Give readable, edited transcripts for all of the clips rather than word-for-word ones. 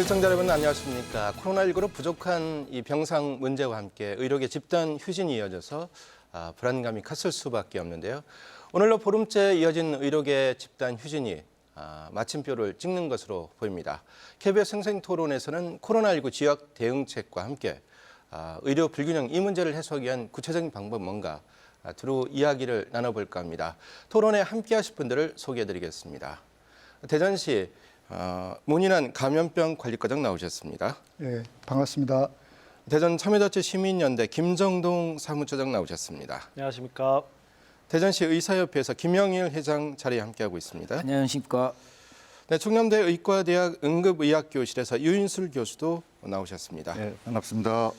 시청자 여러분 안녕하십니까. 코로나19로 부족한 이 병상 문제와 함께 의료계 집단 휴진이 이어져서 불안감이 컸을 수밖에 없는데요. 오늘로 보름째 이어진 의료계 집단 휴진이 마침표를 찍는 것으로 보입니다. KBS 생생토론에서는 코로나19 지역 대응책과 함께 의료 불균형 이 문제를 해소하기 위한 구체적인 방법 뭔가 두루 이야기를 나눠볼까 합니다. 토론에 함께하실 분들을 소개해드리겠습니다. 대전시 문인환 감염병 관리과장 나오셨습니다. 네, 반갑습니다. 대전 참여자치 시민연대 김정동 사무처장 나오셨습니다. 안녕하십니까. 대전시 의사협회에서 김영일 회장 자리에 함께하고 있습니다. 안녕하십니까. 네, 충남대 의과대학 응급의학교실에서 유인술 교수도 나오셨습니다. 네, 반갑습니다.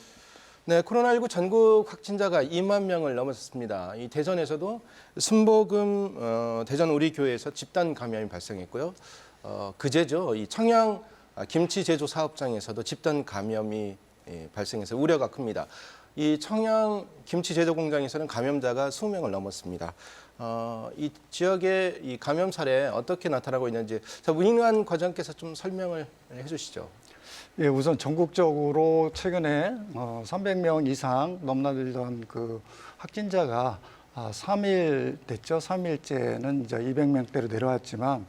네, 코로나19 전국 확진자가 2만 명을 넘어섰습니다. 이 대전에서도 순복음 대전 우리 교회에서 집단 감염이 발생했고요. 그제죠. 이 청양 김치 제조 사업장에서도 집단 감염이 발생해서 우려가 큽니다. 이 청양 김치 제조 공장에서는 감염자가 20명을 넘었습니다. 이 지역의 이 감염 사례 어떻게 나타나고 있는지 문인환 과장께서 좀 설명을 해주시죠. 예, 우선 전국적으로 최근에 300명 이상 넘나들던 그 확진자가 3일 됐죠. 3일째는 이제 200명대로 내려왔지만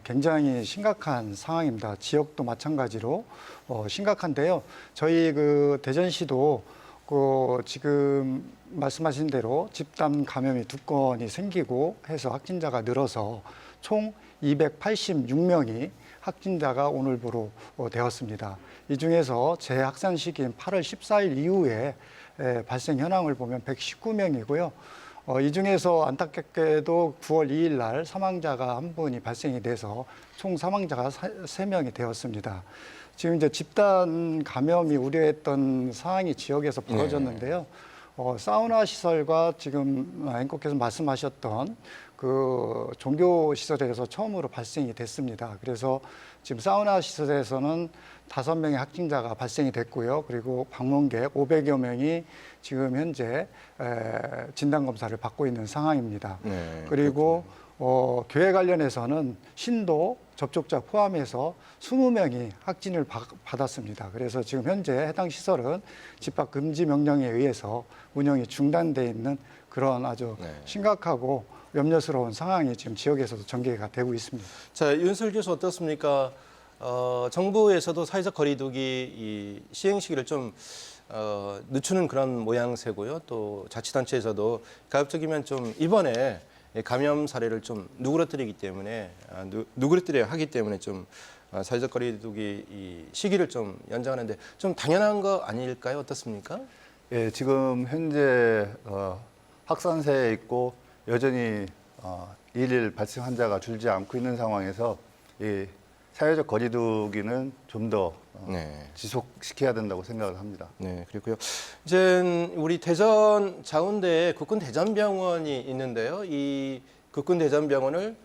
굉장히 심각한 상황입니다. 지역도 마찬가지로 심각한데요. 저희 그 대전시도 그 지금 말씀하신 대로 집단 감염이 2건이 생기고 해서 확진자가 늘어서 총 286명이 확진자가 오늘부로 되었습니다. 이 중에서 재확산 시기인 8월 14일 이후에 발생 현황을 보면 119명이고요. 이 중에서 안타깝게도 9월 2일 날 사망자가 한 분이 발생이 돼서 총 사망자가 3명이 되었습니다. 지금 이제 집단 감염이 우려했던 상황이 지역에서 벌어졌는데요. 사우나 시설과 지금 앵커께서 말씀하셨던 그 종교 시설에서 처음으로 발생이 됐습니다. 그래서 지금 사우나 시설에서는 5명의 확진자가 발생이 됐고요. 그리고 방문객 500여 명이 지금 현재 진단검사를 받고 있는 상황입니다. 네, 그리고 교회 관련해서는 신도 접촉자 포함해서 20명이 확진을 받았습니다. 그래서 지금 현재 해당 시설은 집합 금지 명령에 의해서 운영이 중단돼 있는 그런 아주 심각하고 염려스러운 상황이 지금 지역에서도 전개가 되고 있습니다. 자, 윤슬 교수 어떻습니까? 정부에서도 사회적 거리두기 이 시행 시기를 좀 늦추는 그런 모양새고요. 또 자치단체에서도 가급적이면 좀 이번에 감염 사례를 좀 누그러뜨리기 때문에 누그러뜨려야 하기 때문에 좀 사회적 거리두기 이 시기를 좀 연장하는데 좀 당연한 거 아닐까요? 어떻습니까? 예, 지금 현재 확산세에 있고 여전히 일일 발생 환자가 줄지 않고 있는 상황에서 이 사회적 거리두기는 좀 더 지속시켜야 된다고 생각을 합니다. 네, 그렇고요. 이제 우리 대전 자운대에 국군 대전병원이 있는데요. 이 국군 대전병원을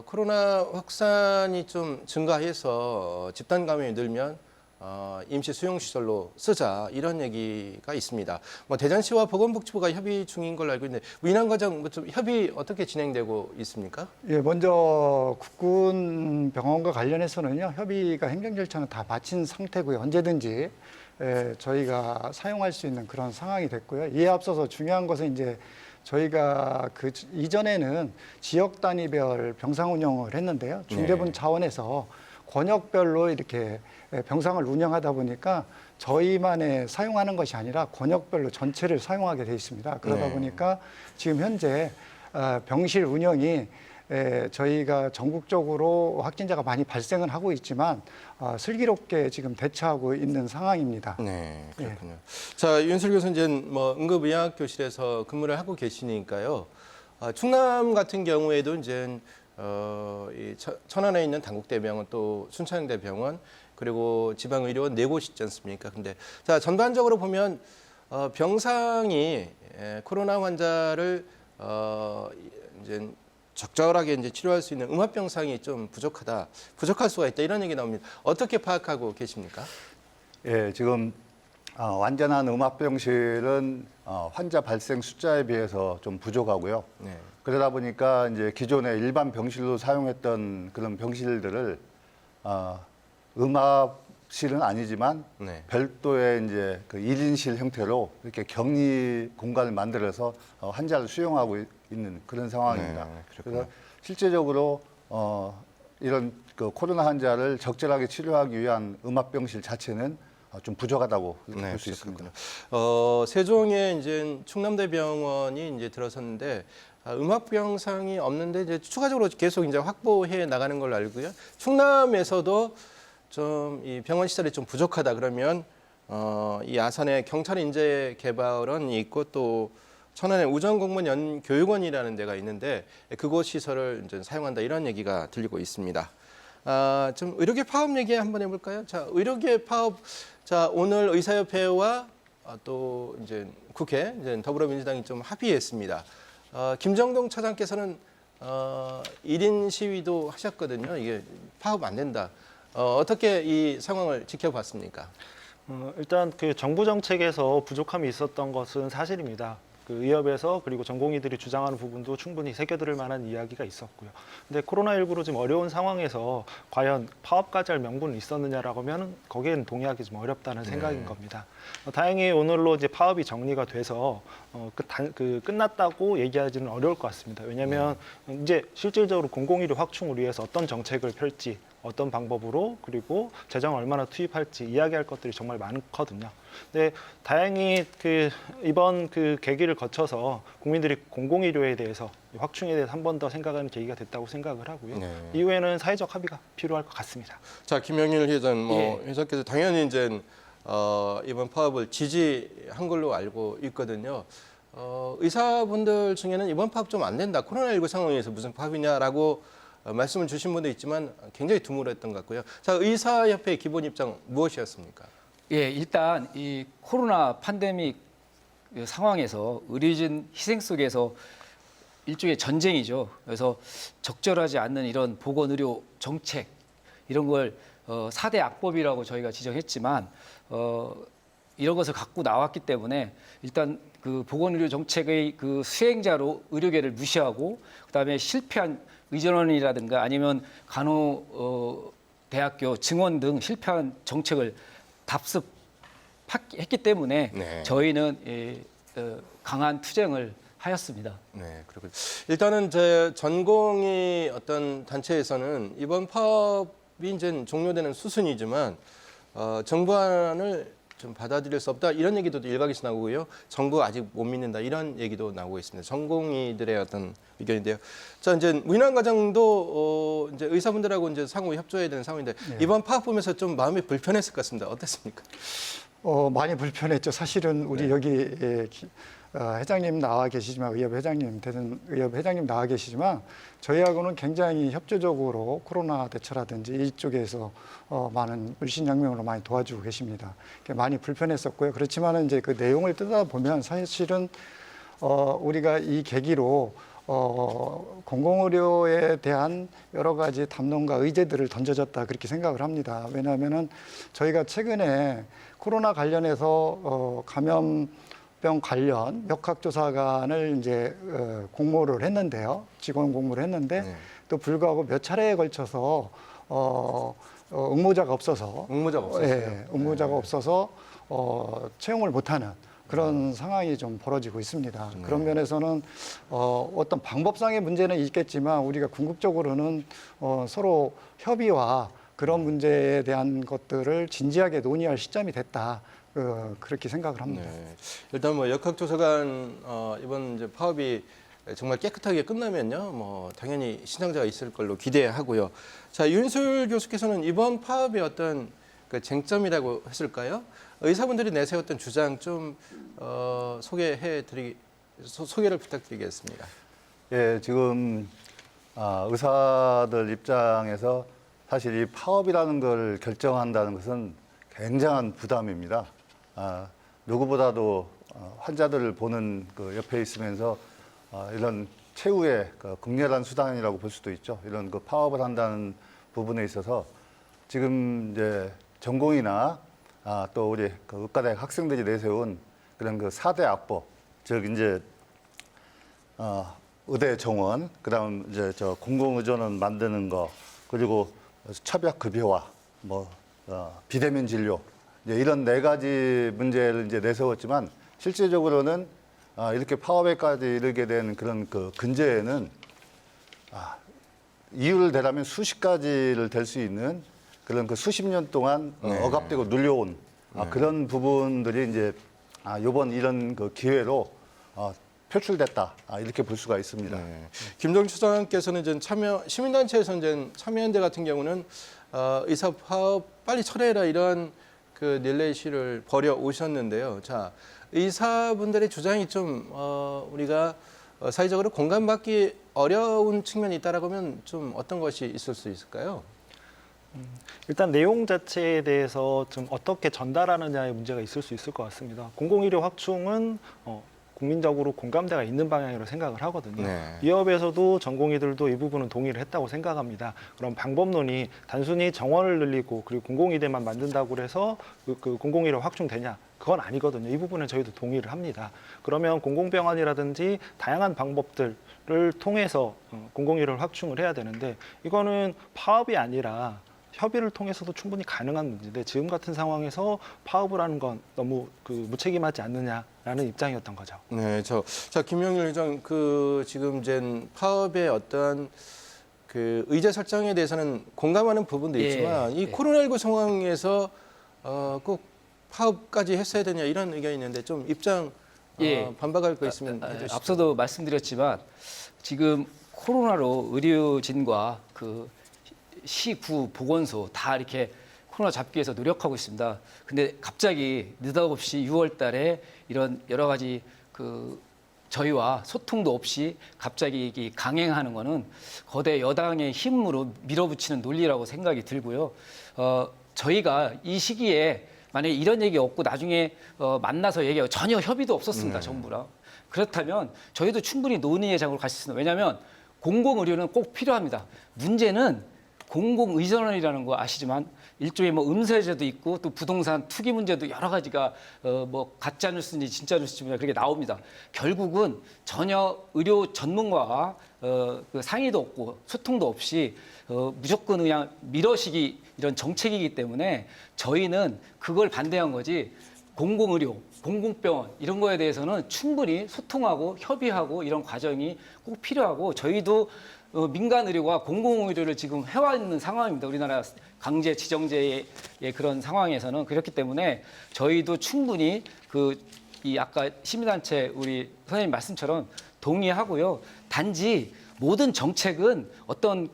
코로나 확산이 좀 증가해서 집단 감염이 늘면 임시 수용시설로 쓰자 이런 얘기가 있습니다. 뭐 대전시와 보건복지부가 협의 중인 걸로 알고 있는데 문인환 과장 좀 협의 어떻게 진행되고 있습니까? 예, 먼저 국군 병원과 관련해서는요, 협의가 행정 절차는 다 마친 상태고요. 언제든지 저희가 사용할 수 있는 그런 상황이 됐고요. 이에 앞서서 중요한 것은 이제 저희가 그 이전에는 지역 단위별 병상 운영을 했는데요. 중대본 차원에서 권역별로 이렇게 병상을 운영하다 보니까 저희만의 사용하는 것이 아니라 권역별로 전체를 사용하게 돼 있습니다. 그러다 보니까 지금 현재 병실 운영이 저희가 전국적으로 확진자가 많이 발생을 하고 있지만 슬기롭게 지금 대처하고 있는 상황입니다. 네, 그렇군요. 자, 윤슬 교수 이제 뭐 응급의학교실에서 근무를 하고 계시니까요. 충남 같은 경우에도 이제 이 천안에 있는 단국대병원 또 순천대병원 그리고 지방의료원 4곳이 있지 않습니까? 근데 자 전반적으로 보면 병상이 코로나 환자를 이제 적절하게 이제 치료할 수 있는 음압병상이 좀 부족할 수가 있다 이런 얘기 나옵니다. 어떻게 파악하고 계십니까? 예, 지금 완전한 음압병실은 환자 발생 숫자에 비해서 좀 부족하고요. 네. 그러다 보니까 이제 기존의 일반 병실로 사용했던 그런 병실들을 음압실은 아니지만 네. 별도의 이제 그 1인실 형태로 이렇게 격리 공간을 만들어서 환자를 수용하고 있는 그런 상황입니다. 네, 그렇군요. 그래서 실제적으로 이런 그 코로나 환자를 적절하게 치료하기 위한 음압병실 자체는 좀 부족하다고 네, 볼 수 있습니다. 세종에 이제 충남대병원이 이제 들어섰는데 음압병상이 없는데 이제 추가적으로 계속 이제 확보해 나가는 걸로 알고요. 충남에서도 좀 이 병원 시설이 좀 부족하다 그러면 이 아산에 경찰 인재 개발원이 있고 또 천안에 우정공무원 교육원이라는 데가 있는데 그곳 시설을 이제 사용한다 이런 얘기가 들리고 있습니다. 좀 의료계 파업 얘기 한번 해볼까요? 자, 의료계 파업. 자, 오늘 의사협회와 또 이제 국회, 이제 더불어민주당이 좀 합의했습니다. 김정동 차장께서는 1인 시위도 하셨거든요. 이게 파업 안 된다. 어떻게 이 상황을 지켜봤습니까? 일단 그 정부 정책에서 부족함이 있었던 것은 사실입니다. 그 의협에서 그리고 전공의들이 주장하는 부분도 충분히 새겨들을 만한 이야기가 있었고요. 근데 코로나19로 지금 어려운 상황에서 과연 파업까지 할 명분은 있었느냐라고 하면 거기에는 동의하기 좀 어렵다는 생각인 겁니다. 다행히 오늘로 이제 파업이 정리가 돼서 끝났다고 얘기하기는 어려울 것 같습니다. 왜냐하면 이제 실질적으로 공공의료 확충을 위해서 어떤 정책을 펼지 어떤 방법으로 그리고 재정을 얼마나 투입할지 이야기할 것들이 정말 많거든요. 근데 다행히 이번 계기를 거쳐서 국민들이 공공의료에 대해서 확충에 대해서 한 번 더 생각하는 계기가 됐다고 생각을 하고요. 네. 이후에는 사회적 합의가 필요할 것 같습니다. 자, 김영일 회장, 회장께서 당연히 이제 이번 파업을 지지한 걸로 알고 있거든요. 의사분들 중에는 이번 파업 좀 안 된다. 코로나19 상황에서 무슨 파업이냐라고 말씀을 주신 분도 있지만 굉장히 드물었던 것 같고요. 자, 의사협회의 기본 입장 무엇이었습니까? 예, 일단 이 코로나 팬데믹 상황에서 의료진 희생 속에서 일종의 전쟁이죠. 그래서 적절하지 않는 이런 보건의료 정책 이런 걸 4대 악법이라고 저희가 지정했지만 이런 것을 갖고 나왔기 때문에 일단 그 보건의료 정책의 그 수행자로 의료계를 무시하고 그다음에 실패한 의전원이라든가 아니면 간호대학교 증원 등 실패한 정책을 답습했기 때문에 네. 저희는 강한 투쟁을 하였습니다. 네, 그렇군요. 일단은 제 전공의 어떤 단체에서는 이번 파업이 이제 종료되는 수순이지만 정부안을 좀 받아들일 수 없다 이런 얘기도 일각에서 나오고요. 정부 아직 못 믿는다 이런 얘기도 나오고 있습니다. 전공의들의 어떤 의견인데요. 자, 이제 문인환 과장도 이제 의사분들하고 이제 상호 협조해야 되는 상황인데 이번 파업 보면서 좀 마음이 불편했을 것 같습니다. 어땠습니까? 많이 불편했죠. 사실은 우리 여기 회장님 나와 계시지만 의협 회장님, 대전 의협 회장님 나와 계시지만 저희하고는 굉장히 협조적으로 코로나 대처라든지 이쪽에서 많은 물신양면으로 많이 도와주고 계십니다. 많이 불편했었고요. 그렇지만은 이제 그 내용을 뜯어 보면 사실은 우리가 이 계기로 공공의료에 대한 여러 가지 담론과 의제들을 던져졌다 그렇게 생각을 합니다. 왜냐하면은 저희가 최근에 코로나 관련해서 감염병 관련 역학조사관을 이제 공모를 했는데요. 직원 공모를 했는데 또 불구하고 몇 차례에 걸쳐서 응모자가 없어서 응모자가 없어서 채용을 못하는 그런 상황이 좀 벌어지고 있습니다. 그런 면에서는 어떤 방법상의 문제는 있겠지만 우리가 궁극적으로는 서로 협의와 그런 문제에 대한 것들을 진지하게 논의할 시점이 됐다. 그렇게 생각을 합니다. 네. 일단 뭐 역학조사관 이번 이제 파업이 정말 깨끗하게 끝나면요, 뭐 당연히 신청자가 있을 걸로 기대하고요. 자, 윤술 교수께서는 이번 파업의 어떤 그 쟁점이라고 했을까요? 의사분들이 내세웠던 주장 좀 소개를 부탁드리겠습니다. 예, 지금 의사들 입장에서 사실 이 파업이라는 걸 결정한다는 것은 굉장한 부담입니다. 누구보다도 환자들을 보는 그 옆에 있으면서 이런 최후의 그 극렬한 수단이라고 볼 수도 있죠. 이런 그 파업을 한다는 부분에 있어서 지금 이제 전공이나 또 우리 그 의과대학 학생들이 내세운 그런 그 4대 악법, 즉 이제 의대 정원, 그다음 이제 저 공공의전원 만드는 거, 그리고 처벽 급여화, 뭐 비대면 진료 이제 이런 4가지 문제를 이제 내세웠지만 실질적으로는 이렇게 파업에까지 이르게 된 그런 그 근저에는 이유를 대라면 수십 가지를 댈 수 있는 그런 그 수십 년 동안 억압되고 눌려온 그런 부분들이 이제 이번 이런 그 기회로 표출됐다 이렇게 볼 수가 있습니다. 네. 김정주 소장께서는 이제 시민단체에서 이제 참여연대 같은 경우는 의사 파업 빨리 철회해라 이런 그 릴레이 시를 벌여 오셨는데요. 자, 의사분들의 주장이 좀 우리가 사회적으로 공감받기 어려운 측면이 있다라고 하면 좀 어떤 것이 있을 수 있을까요? 일단 내용 자체에 대해서 좀 어떻게 전달하느냐의 문제가 있을 수 있을 것 같습니다. 공공의료 확충은 국민적으로 공감대가 있는 방향으로 생각을 하거든요. 네. 기업에서도 전공의들도 이 부분은 동의를 했다고 생각합니다. 그럼 방법론이 단순히 정원을 늘리고 그리고 공공의대만 만든다고 해서 그 공공의료 확충되냐? 그건 아니거든요. 이 부분은 저희도 동의를 합니다. 그러면 공공병원이라든지 다양한 방법들을 통해서 공공의료를 확충을 해야 되는데 이거는 파업이 아니라 협의를 통해서도 충분히 가능한 문제인데 지금 같은 상황에서 파업을 하는 건 너무 무책임하지 않느냐라는 입장이었던 거죠. 네, 자 김영일 회장 지금 이제 파업의 어떤 그 의제 설정에 대해서는 공감하는 부분도 있지만 이 코로나19 상황에서 꼭 파업까지 했어야 되냐 이런 의견이 있는데 좀 입장 반박할 거 있으면 해주시죠. 앞서도 말씀드렸지만 지금 코로나로 의료진과 그 시구 보건소 다 이렇게 코로나 잡기 위해서 노력하고 있습니다. 근데 갑자기 느닷없이 6월 달에 이런 여러 가지 저희와 소통도 없이 갑자기 강행하는 거는 거대 여당의 힘으로 밀어붙이는 논리라고 생각이 들고요. 저희가 이 시기에 만약에 이런 얘기 없고 나중에 만나서 얘기하고 전혀 협의도 없었습니다. 정부랑. 그렇다면 저희도 충분히 논의의 장으로 갈 수 있습니다. 왜냐하면 공공의료는 꼭 필요합니다. 문제는 공공의전원이라는 거 아시지만 일종의 음세제도 있고 또 부동산 투기 문제도 여러 가지가 가짜 뉴스인지 진짜 뉴스인지 그렇게 나옵니다. 결국은 전혀 의료 전문가와 상의도 없고 소통도 없이 무조건 그냥 밀어시기 이런 정책이기 때문에 저희는 그걸 반대한 거지. 공공의료, 공공병원 이런 거에 대해서는 충분히 소통하고 협의하고 이런 과정이 꼭 필요하고 저희도 민간 의료가 공공의료를 지금 해와 있는 상황입니다. 우리나라 강제 지정제의 그런 상황에서는 그렇기 때문에 저희도 충분히 이 아까 시민단체 우리 선생님 말씀처럼 동의하고요. 단지 모든 정책은 어떤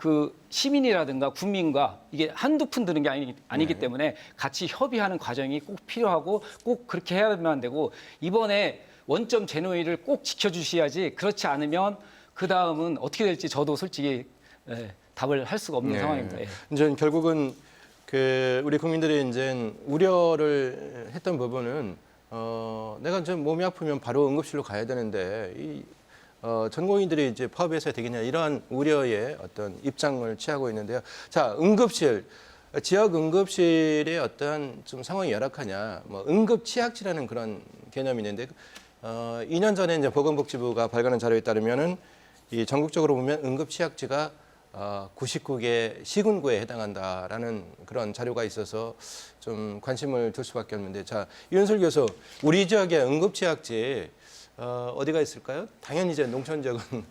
시민이라든가 국민과 이게 한두 푼 드는 게 아니기 때문에 같이 협의하는 과정이 꼭 필요하고 꼭 그렇게 해야만 안 되고 이번에 원점 제노의를 꼭 지켜주셔야지 그렇지 않으면 그 다음은 어떻게 될지 저도 솔직히 답을 할 수가 없는 상황입니다. 이제 결국은 우리 국민들이 이제 우려를 했던 부분은 내가 좀 몸이 아프면 바로 응급실로 가야 되는데 전공의들이 이제 파업해서 되겠냐 이러한 우려의 어떤 입장을 취하고 있는데요. 자, 응급실 지역 응급실의 어떤 좀 상황이 열악하냐, 응급치약지라는 그런 개념이 있는데 2년 전에 이제 보건복지부가 발간한 자료에 따르면은 이 전국적으로 보면 응급치약지가 99개 시군구에 해당한다라는 그런 자료가 있어서 좀 관심을 둘 수밖에 없는데, 자 이윤설 교수, 우리 지역의 응급치약지 어디가 있을까요? 당연히 이제 농촌 지역은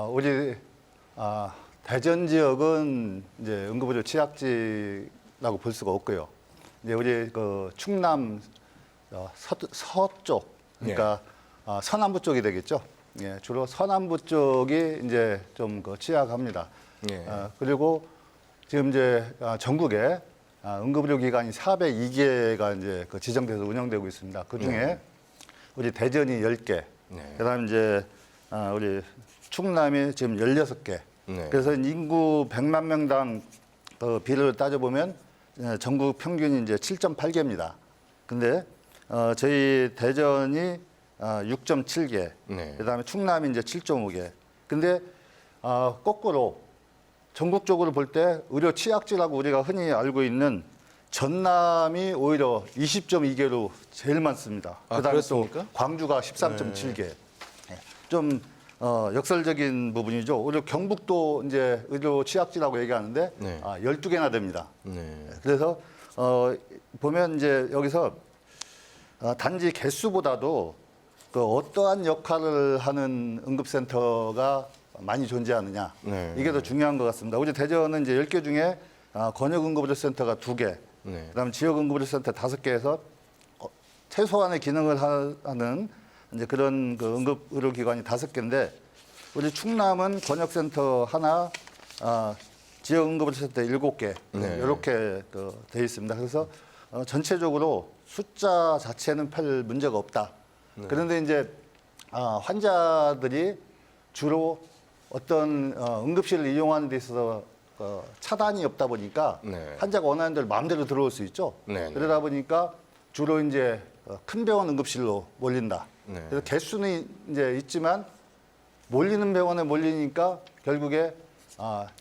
우리 대전 지역은 이제 응급의료 취약지라고 볼 수가 없고요. 이제 우리 충남 서쪽, 그러니까 서남부 쪽이 되겠죠. 주로 서남부 쪽이 이제 좀 취약합니다. 그리고 지금 이제 전국에 응급의료 기관이 402개가 이제 지정돼서 운영되고 있습니다. 그 중에 우리 대전이 10개, 그다음 이제 우리 충남이 지금 16개. 그래서 인구 100만 명당 비를 따져보면 전국 평균이 이제 7.8개입니다. 근데 저희 대전이 6.7개, 그다음에 충남이 이제 7.5개. 근데 거꾸로 전국적으로 볼 때 의료 취약지라고 우리가 흔히 알고 있는 전남이 오히려 20.2개로 제일 많습니다. 그다음에 또 광주가 13.7개. 좀 역설적인 부분이죠. 오히려 경북도 이제 의료 취약지라고 얘기하는데 네. 12개나 됩니다. 네. 그래서 보면 이제 여기서 단지 개수보다도 그 어떠한 역할을 하는 응급센터가 많이 존재하느냐 네. 이게 더 중요한 것 같습니다. 우리 대전은 이제 10개 중에 권역응급의료센터가 2개, 네. 그다음 지역응급의료센터 5개에서 최소한의 기능을 하는 이제 그런 그 응급의료기관이 5개인데 우리 충남은 권역센터 하나, 지역응급의료센터 7개 네. 이렇게 돼 있습니다. 그래서 전체적으로 숫자 자체는 별 문제가 없다. 그런데 이제 환자들이 주로 어떤 응급실을 이용하는 데 있어서 차단이 없다 보니까 네. 환자가 원하는 대로 마음대로 들어올 수 있죠. 네, 네. 그러다 보니까 주로 이제 큰 병원 응급실로 몰린다. 네. 그래서 개수는 이제 있지만 몰리는 병원에 몰리니까 결국에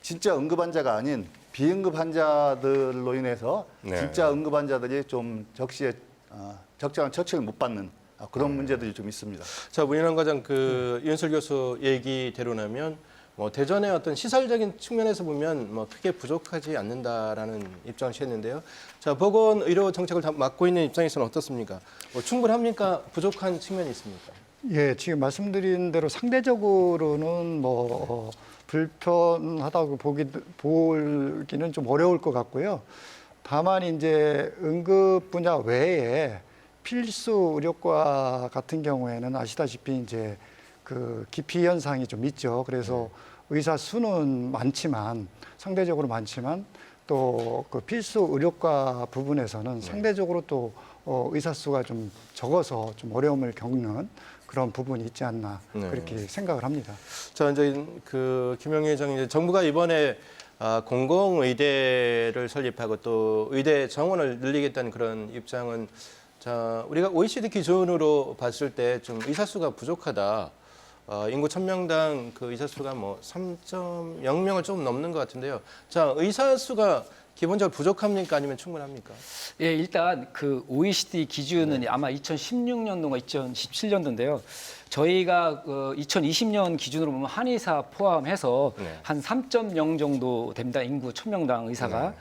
진짜 응급 환자가 아닌 비응급 환자들로 인해서 네. 진짜 응급 환자들이 좀 적시에 적절한 처치를 못 받는 그런 문제들이 좀 있습니다. 자, 문인환 과장 윤슬 교수 얘기대로라면 뭐 대전의 어떤 시설적인 측면에서 보면 뭐 크게 부족하지 않는다라는 입장을 취했는데요. 자, 보건 의료 정책을 다 맡고 있는 입장에서는 어떻습니까? 뭐 충분합니까? 부족한 측면이 있습니까? 예, 지금 말씀드린 대로 상대적으로는 뭐 불편하다고 보기는 좀 어려울 것 같고요. 다만 이제 응급 분야 외에 필수 의료과 같은 경우에는 아시다시피 이제 그 기피 현상이 좀 있죠. 그래서 의사 수는 많지만 상대적으로 많지만 또 그 필수 의료과 부분에서는 상대적으로 또 의사 수가 좀 적어서 좀 어려움을 겪는 그런 부분이 있지 않나 그렇게 생각을 합니다. 자, 이제 그 김영희 회장님, 이제 정부가 이번에 공공의대를 설립하고 또 의대 정원을 늘리겠다는 그런 입장은 자, 우리가 OECD 기준으로 봤을 때 좀 의사 수가 부족하다. 인구 1000명당 그 의사 수가 뭐 3.0명을 조금 넘는 것 같은데요. 자, 의사 수가 기본적으로 부족합니까? 아니면 충분합니까? 예, 일단 그 OECD 기준은 아마 2016년도가 2017년도인데요. 저희가 2020년 기준으로 보면 한의사 포함해서 네. 한 3.0 정도 됩니다. 인구 1000명당 의사가.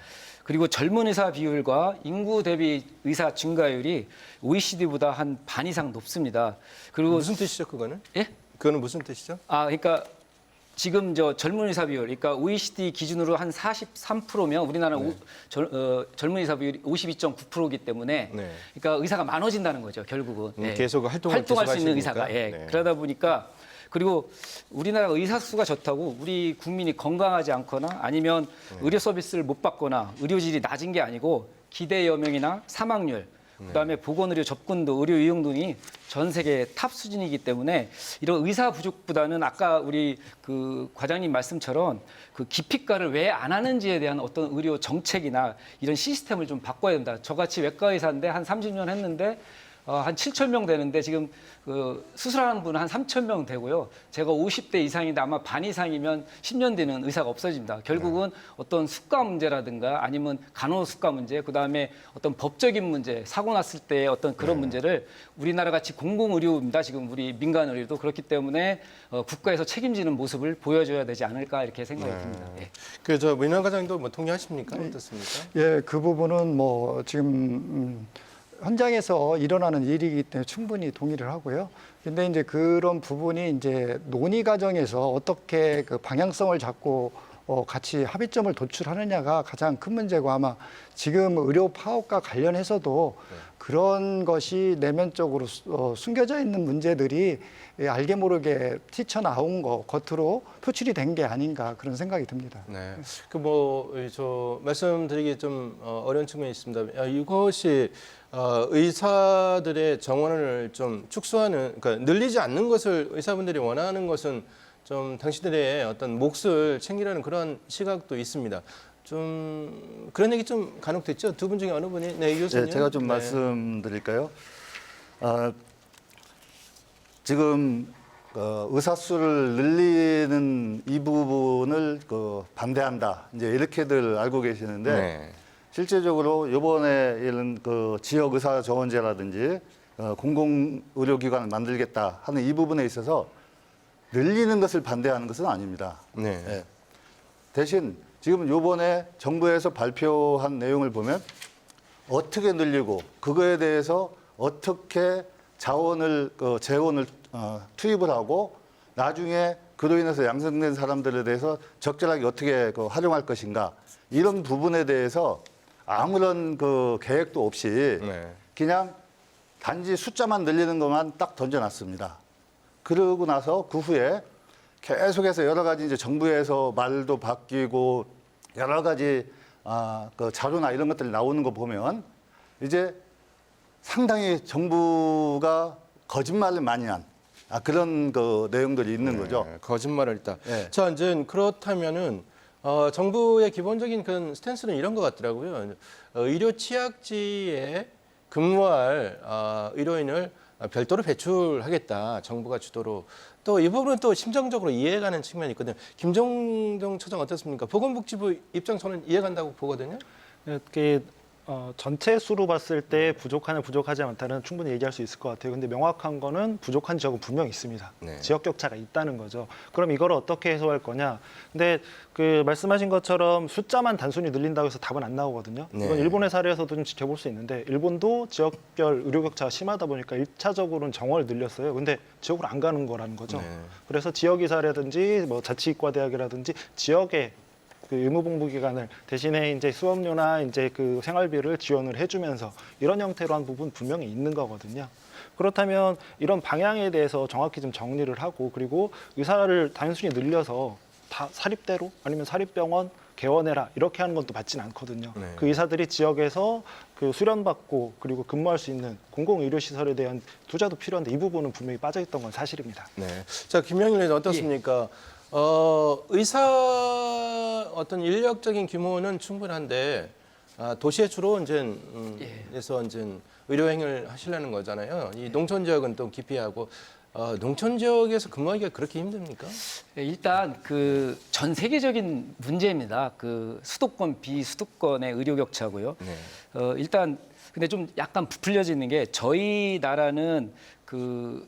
그리고 젊은 의사 비율과 인구 대비 의사 증가율이 OECD보다 한 반 이상 높습니다. 그리고 무슨 뜻이죠, 그거는? 예? 그거는 무슨 뜻이죠? 그러니까 지금 저 젊은 의사 비율, 그러니까 OECD 기준으로 한 43%면 우리나라는 젊은 의사 비율이 52.9%이기 때문에, 네. 그러니까 의사가 많아진다는 거죠, 결국은. 네. 계속 활동을 활동할 수 있는 계속 의사가. 하시니까. 예. 네. 그러다 보니까 그리고 우리나라 의사 수가 좋다고 우리 국민이 건강하지 않거나 아니면 의료 서비스를 못 받거나 의료질이 낮은 게 아니고 기대 여명이나 사망률, 그다음에 보건의료 접근도, 의료 이용 등이 전 세계 탑 수준이기 때문에 이런 의사 부족보다는 아까 우리 그 과장님 말씀처럼 그 기피과를 왜 안 하는지에 대한 어떤 의료 정책이나 이런 시스템을 좀 바꿔야 된다. 저같이 외과 의사인데 한 30년 했는데 한 7,000명 되는데 지금 그 수술하는 분은 한 3,000명 되고요. 제가 50대 이상인데 아마 반 이상이면 10년 뒤는 의사가 없어집니다. 결국은 어떤 수가 문제라든가 아니면 간호수가 문제, 그다음에 어떤 법적인 문제, 사고 났을 때 어떤 그런 문제를 우리나라 같이 공공의료입니다. 지금 우리 민간의료도 그렇기 때문에 국가에서 책임지는 모습을 보여줘야 되지 않을까 이렇게 생각이 듭니다. 예. 그저 문인환 과장도 뭐 동의하십니까? 어떻습니까? 예, 그 부분은 뭐 지금 현장에서 일어나는 일이기 때문에 충분히 동의를 하고요. 근데 이제 그런 부분이 이제 논의 과정에서 어떻게 그 방향성을 잡고 같이 합의점을 도출하느냐가 가장 큰 문제고, 아마 지금 의료 파업과 관련해서도 그런 것이 내면적으로 숨겨져 있는 문제들이 알게 모르게 튀쳐나온 거, 겉으로 표출이 된 게 아닌가 그런 생각이 듭니다. 네. 그 뭐 저 말씀드리기 좀 어려운 측면이 있습니다. 이것이 의사들의 정원을 좀 축소하는, 그러니까 늘리지 않는 것을 의사분들이 원하는 것은 좀 당신들의 어떤 몫을 챙기라는 그런 시각도 있습니다. 좀 그런 얘기 좀 간혹 됐죠. 두 분 중에 어느 분이? 네, 이 교수님. 네, 제가 좀 말씀드릴까요? 지금 의사 수를 늘리는 이 부분을 반대한다. 이제 이렇게들 알고 계시는데 네. 실제적으로 이번에 이런 그 지역 의사 정원제라든지 공공 의료기관을 만들겠다 하는 이 부분에 있어서 늘리는 것을 반대하는 것은 아닙니다. 네. 예. 대신 지금 요번에 정부에서 발표한 내용을 보면 어떻게 늘리고 그거에 대해서 어떻게 자원을 재원을 투입을 하고 나중에 그로 인해서 양성된 사람들에 대해서 적절하게 어떻게 활용할 것인가 이런 부분에 대해서 아무런 계획도 없이 네. 그냥 단지 숫자만 늘리는 것만 딱 던져놨습니다. 그러고 나서 그 후에 계속해서 여러 가지 이제 정부에서 말도 바뀌고 여러 가지 자료나 이런 것들이 나오는 거 보면 이제 상당히 정부가 거짓말을 많이 한 그런 내용들이 있는 거죠. 네, 거짓말을 했다. 네. 자, 이제 그렇다면은 정부의 기본적인 그 스탠스는 이런 것 같더라고요. 의료 취약지에 근무할 의료인을 별도로 배출하겠다. 정부가 주도로. 또 이 부분은 또 심정적으로 이해가는 측면이 있거든요. 김종정 처장 어떻습니까? 보건복지부 입장 저는 이해간다고 보거든요. 이렇게 전체 수로 봤을 때 부족하냐 부족하지 않다는 충분히 얘기할 수 있을 것 같아요. 근데 명확한 거는 부족한 지역은 분명히 있습니다. 네. 지역 격차가 있다는 거죠. 그럼 이걸 어떻게 해소할 거냐? 근데 그 말씀하신 것처럼 숫자만 단순히 늘린다고 해서 답은 안 나오거든요. 네. 이건 일본의 사례에서도 좀 지켜볼 수 있는데 일본도 지역별 의료 격차가 심하다 보니까 1차적으로는 정원을 늘렸어요. 근데 지역으로 안 가는 거라는 거죠. 네. 그래서 지역이사라든지 뭐 자치의과대학이라든지 지역의 그 의무복무 기간을 대신에 이제 수업료나 이제 그 생활비를 지원을 해주면서 이런 형태로 한 부분 분명히 있는 거거든요. 그렇다면 이런 방향에 대해서 정확히 좀 정리를 하고 그리고 의사를 단순히 늘려서 다 사립대로 아니면 사립병원 개원해라 이렇게 하는 건 또 맞지는 않거든요. 네. 그 의사들이 지역에서 그 수련받고 그리고 근무할 수 있는 공공의료시설에 대한 투자도 필요한데 이 부분은 분명히 빠져있던 건 사실입니다. 네. 자, 김영일 의원 어떻습니까? 의사 어떤 인력적인 규모는 충분한데 도시에 주로 이제 에서 이제 의료 행위를 하시려는 거잖아요. 이 농촌 지역은 또 기피하고 농촌 지역에서 근무하기가 그렇게 힘듭니까? 일단 그 전 세계적인 문제입니다. 그 수도권 비수도권의 의료 격차고요. 네. 일단 근데 좀 약간 부풀려지는 게 저희 나라는 그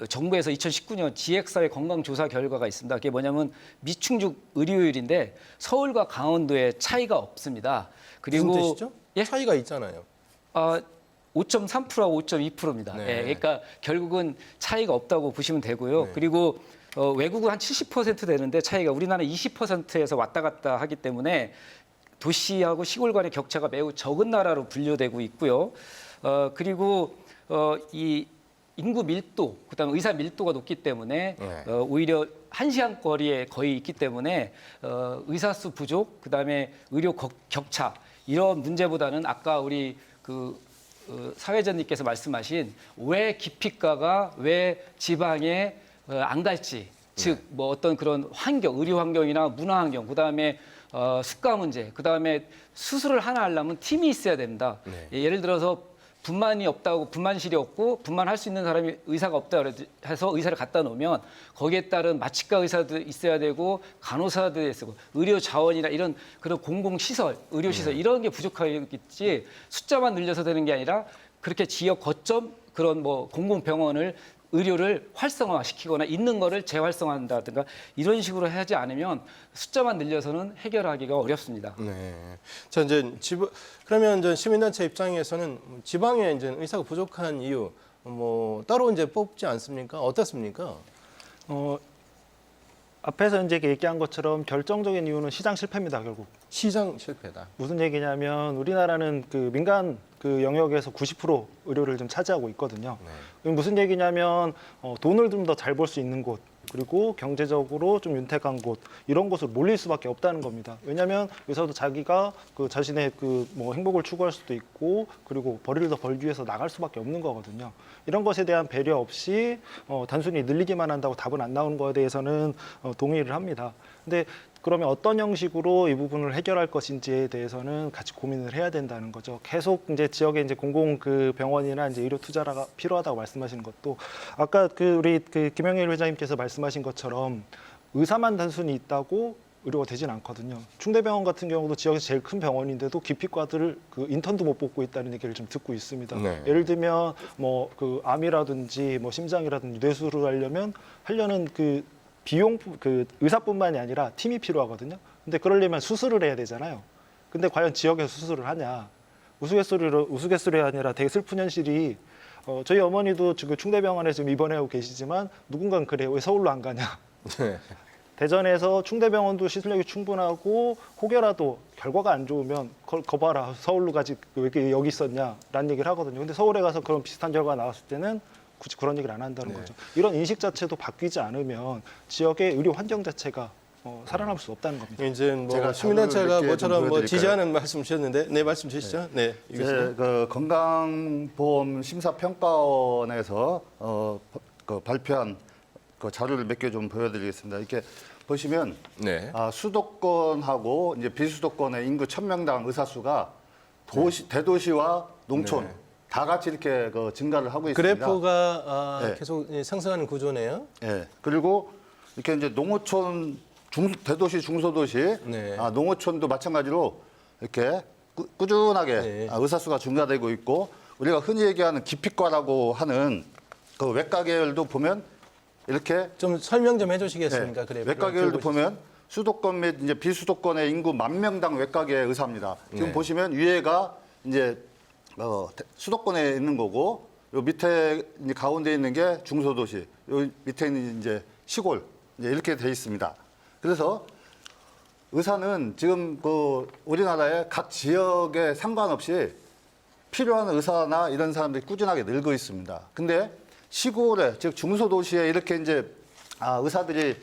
정부에서 2019년 지역사회 건강조사 결과가 있습니다. 그게 뭐냐면 미충족 의료율인데 서울과 강원도에 차이가 없습니다. 무슨 그리고 뜻이죠? 예? 차이가 있잖아요. 5.3%하고 5.2%입니다. 네. 예, 그러니까 결국은 차이가 없다고 보시면 되고요. 네. 그리고 외국은 한 70% 되는데 차이가 우리나라 20%에서 왔다 갔다 하기 때문에 도시하고 시골 간의 격차가 매우 적은 나라로 분류되고 있고요. 그리고 이 인구 밀도, 그다음에 의사 밀도가 높기 때문에 네. 오히려 1시간 거리에 거의 있기 때문에 의사 수 부족, 그다음에 의료 격차 이런 문제보다는 아까 우리 그 사회자님께서 말씀하신 왜 기피과가 왜 지방에 안 갈지, 즉 뭐 어떤 그런 환경, 의료 환경이나 문화 환경, 그다음에 수가 문제, 그다음에 수술을 하나 하려면 팀이 있어야 됩니다. 네. 예를 들어서 분만이 없다고 분만실이 없고 분만할 수 있는 사람이 의사가 없다 해서 의사를 갖다 놓으면 거기에 따른 마취과 의사도 있어야 되고 간호사도 있고 의료 자원이나 이런 그런 공공 시설, 의료 시설 이런 게 부족하겠지 숫자만 늘려서 되는 게 아니라 그렇게 지역 거점 그런 뭐 공공 병원을 의료를 활성화시키거나 있는 거를 재활성화한다든가 이런 식으로 하지 않으면 숫자만 늘려서는 해결하기가 어렵습니다. 네. 자, 이제 그러면 이제 시민단체 입장에서는 지방에 이제 의사가 부족한 이유 뭐 따로 이제 뽑지 않습니까? 어떻습니까? 앞에서 이제 얘기한 것처럼 결정적인 이유는 시장 실패입니다, 결국. 시장 실패다. 무슨 얘기냐면 우리나라는 그 민간 그 영역에서 90% 의료를 좀 차지하고 있거든요. 네. 무슨 얘기냐면 돈을 좀 더 잘 벌 수 있는 곳 그리고 경제적으로 좀 윤택한 곳 이런 곳으로 몰릴 수밖에 없다는 겁니다. 왜냐하면 의사도 자기가 그 자신의 그 뭐 행복을 추구할 수도 있고 그리고 벌이를 더 벌기 위해서 나갈 수밖에 없는 거거든요. 이런 것에 대한 배려 없이 단순히 늘리기만 한다고 답은 안 나오는 거에 대해서는 동의를 합니다. 근데 그러면 어떤 형식으로 이 부분을 해결할 것인지에 대해서는 같이 고민을 해야 된다는 거죠. 계속 이제 지역에 이제 공공 그 병원이나 이제 의료 투자가 필요하다고 말씀하시는 것도 아까 그 우리 그 김영일 회장님께서 말씀하신 것처럼 의사만 단순히 있다고 의료가 되진 않거든요. 충대병원 같은 경우도 지역에서 제일 큰 병원인데도 기피과들을 그 인턴도 못 뽑고 있다는 얘기를 좀 듣고 있습니다. 네. 예를 들면 뭐 그 암이라든지 뭐 심장이라든지 뇌수술을 하려는 그 비용 그 의사뿐만이 아니라 팀이 필요하거든요. 근데 그러려면 수술을 해야 되잖아요. 근데 과연 지역에서 수술을 하냐? 우스갯소리가 아니라 되게 슬픈 현실이 저희 어머니도 지금 충대병원에 지금 입원하고 계시지만 누군가는 그래요. 왜 서울로 안 가냐? 네. 대전에서 충대병원도 시술력이 충분하고 혹여라도 결과가 안 좋으면 거 봐라 서울로 가지 왜 이렇게 여기 있었냐라는 얘기를 하거든요. 근데 서울에 가서 그런 비슷한 결과가 나왔을 때는 굳이 그런 얘기를 안 한다는 거죠. 이런 인식 자체도 바뀌지 않으면 지역의 의료 환경 자체가 살아남을 수 없다는 겁니다. 이제 뭐 제가 시민단체가 자료를 뭐처럼 뭐 보여드릴까요? 지지하는 말씀 주셨는데, 네 말씀 주시죠. 네. 이 교수님. 이제 그 건강보험 심사평가원에서 그 발표한 그 자료를 몇 개 좀 보여드리겠습니다. 이렇게 보시면 네. 수도권하고 이제 비수도권의 인구 1000명당 의사 수가 대도시와 농촌 네. 다 같이 이렇게 그 증가를 하고 있습니다. 그래프가 네. 계속 상승하는 구조네요. 예. 그리고 이렇게 이제 농어촌 대도시 중소도시 네. 농어촌도 마찬가지로 이렇게 꾸준하게 네. 의사 수가 증가되고 있고 우리가 흔히 얘기하는 기피과라고 하는 그 외과 계열도 보면 이렇게 좀 설명 좀 해주시겠습니까? 네. 그래프를 외과 계열도 들고 보면 수도권 및 이제 비수도권의 인구 10,000명당 외과계 의사입니다. 지금 네. 보시면 위에가 이제 수도권에 있는 거고 요 밑에 이제 가운데 있는 게 중소도시, 요 밑에 있는 이제 시골 이제 이렇게 돼 있습니다. 그래서 의사는 지금 그 우리나라의 각 지역에 상관없이 필요한 의사나 이런 사람들이 꾸준하게 늘고 있습니다. 근데 시골에 즉 중소도시에 이렇게 이제 의사들이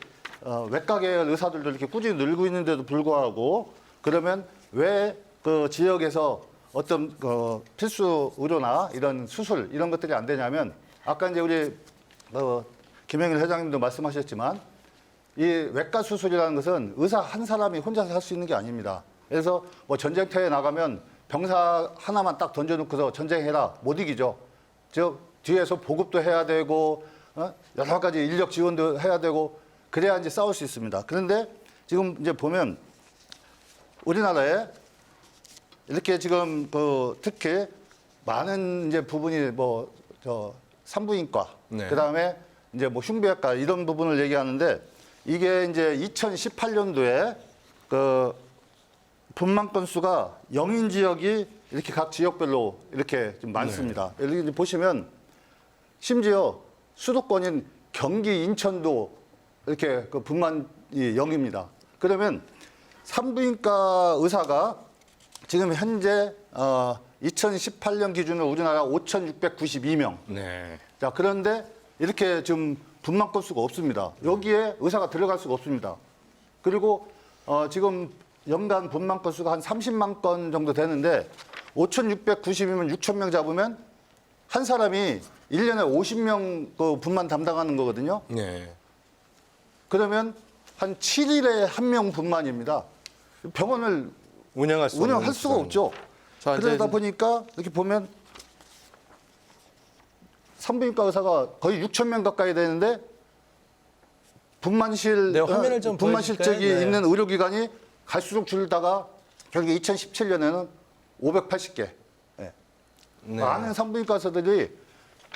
외과 계열 의사들도 이렇게 꾸준히 늘고 있는데도 불구하고 그러면 왜 그 지역에서 어떤 필수 의료나 이런 수술 이런 것들이 안 되냐면 아까 이제 우리 김영일 회장님도 말씀하셨지만 이 외과 수술이라는 것은 의사 한 사람이 혼자서 할 수 있는 게 아닙니다. 그래서 뭐 전쟁터에 나가면 병사 하나만 딱 던져놓고서 전쟁해라 못 이기죠. 즉 뒤에서 보급도 해야 되고 여러 가지 인력 지원도 해야 되고 그래야 이제 싸울 수 있습니다. 그런데 지금 이제 보면 우리나라에 이렇게 지금 특히 많은 이제 부분이 산부인과 네. 그다음에 이제 뭐 흉부외과 이런 부분을 얘기하는데 이게 이제 2018년도에 그 분만 건수가 영인 지역이 이렇게 각 지역별로 이렇게 좀 많습니다. 여기 이제 보시면 심지어 수도권인 경기, 인천도 이렇게 그 분만이 0입니다. 그러면 산부인과 의사가 지금 현재 2018년 기준으로 우리나라 5,692명. 네. 자, 그런데 이렇게 지금 분만 건수가 없습니다. 여기에 의사가 들어갈 수가 없습니다. 그리고 지금 연간 분만 건수가 한 30만 건 정도 되는데 5,690이면 6,000명 잡으면 한 사람이 1년에 50명 그 분만 담당하는 거거든요. 네. 그러면 한 7일에 한 명 분만입니다. 병원을 운영할 수가 없죠. 자, 그러다 이제 보니까 이렇게 보면 산부인과 의사가 거의 6,000명 가까이 되는데 분만실, 네, 화면을 좀 분만실적이 보여주실까요? 네. 있는 의료기관이 갈수록 줄다가 결국에 2017년에는 580개. 네. 많은 산부인과 의사들이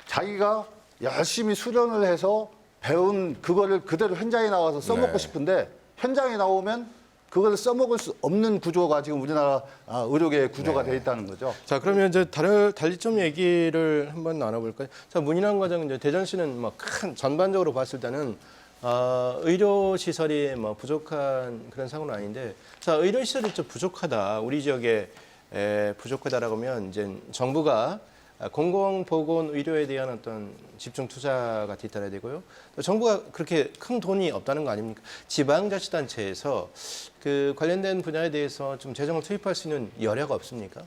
자기가 열심히 수련을 해서 배운 그거를 그대로 현장에 나와서 써먹고 네. 싶은데 현장에 나오면 그걸 써먹을 수 없는 구조가 지금 우리나라 의료계의 구조가 네. 돼 있다는 거죠. 자, 그러면 이제 달리 좀 얘기를 한번 나눠볼까요? 자, 문인환 과장 이제 대전시는 뭐 큰 전반적으로 봤을 때는 의료 시설이 뭐 부족한 그런 상황은 아닌데, 자, 의료 시설이 좀 부족하다, 우리 지역에 부족하다라고 하면 이제 정부가 공공보건 의료에 대한 어떤 집중 투자가 뒤따라야 되고요. 또 정부가 그렇게 큰 돈이 없다는 거 아닙니까? 지방자치단체에서 그 관련된 분야에 대해서 좀 재정을 투입할 수 있는 여력가 없습니까?